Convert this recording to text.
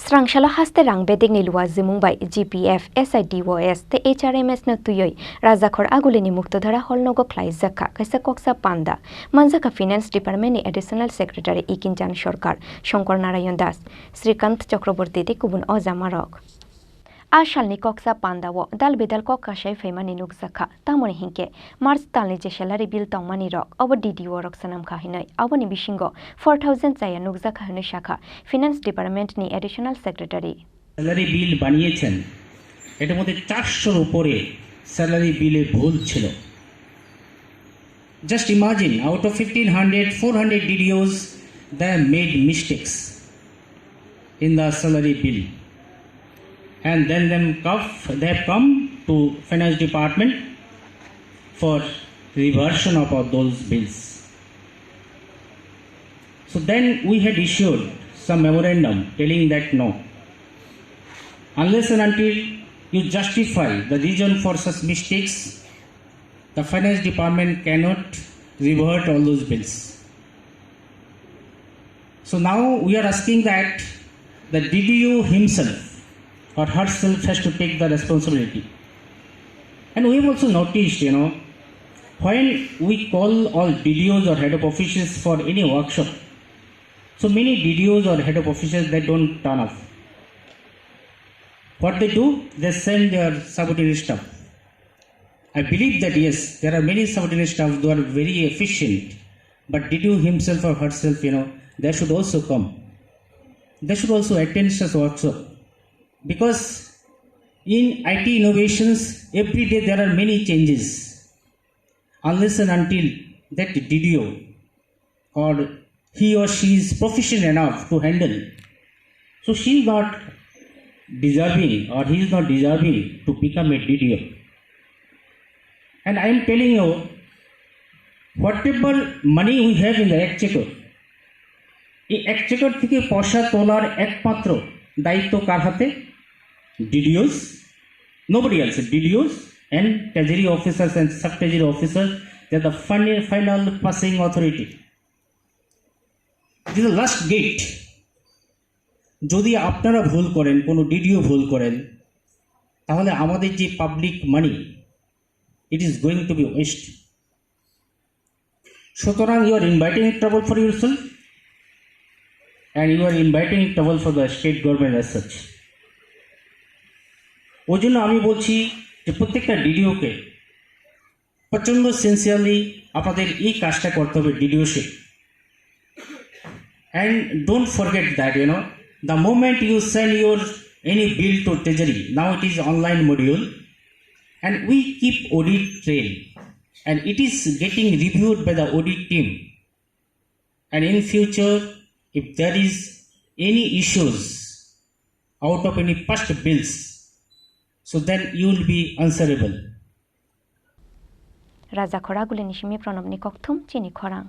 Srangshala Haste rang Bedekni Luwajimung by GPF, SITOS, the HRMS no tuyoi, Razakhor Agulini Muktodhara Holnogo Khlaijakha, Kaisa Koksa Panda, Manjaka Finance Department ni Additional Secretary Ikinjan Shorkar, Shankar Narayan Das, Srikant Chakraborty Kubun Ozamarok. Ashalni Koksa Pandawo, Dal Bedal Kokashay Femani Nukzaka, Tamoni Hinke, Mars Talni Jeshalari Bill Tomani Rock, our DDO Roxanam Kahinai, Awani Bishingo, 4,000 Zaya Nukzaka Haneshaka, Finance Department ni Additional Secretary. Salary bill বানিয়েছেন এটার মধ্যে 400 এর উপরে salary বিলে ভুল ছিল Just imagine out of 1500 400 DDOs they made mistakes in the salary bill and then they have come to finance department for reversion of all those bills. So then we had issued some memorandum telling that no, unless and until you justify the reason for such mistakes, the finance department cannot revert all those bills. So now we are asking that the DDO himself or herself has to take the responsibility. And we have also noticed, when we call all DDOs or head of offices for any workshop, so many DDOs or head of offices, they don't turn up. What they do, they send their subordinate staff. I believe that yes, there are many subordinate staff who are very efficient, but DDO himself or herself, they should also come. They should also attend such workshop. Because in IT innovations, every day there are many changes. Unless and until that DDO or he or she is proficient enough to handle, so she is not deserving or he is not deserving to become a DDO. And I am telling you, whatever money we have in the exchequer, এই exchequer থেকে পয়সা তোলার একমাত্র দায়িত্ব কার হাতে? DDOs, nobody else. DDOs and treasury officers and sub-treasury officers, they are the final passing authority. This is the last gate. যদি আপনারা ভুল করেন, কোনো DDO ভুল করেন, তাহলে আমাদের যে public money, it is going to be waste. সুতরাং you are inviting trouble for yourself and you are inviting trouble for the state government as such. ওই জন্য আমি বলছি যে প্রত্যেকটা ডিডিওকে প্রচণ্ড সিনসিয়ারলি আপনাদের এই কাজটা করতে হবে ডিডিওশিপ and don't forget that the moment you send your any bill to treasury, now it is online module and we keep audit trail and it is getting reviewed by the audit team, and in future if there is any issues out of any past bills, so then you will be answerable. Razakhor Agulio Nishimi Pranam Nikokthum Chini Khorang.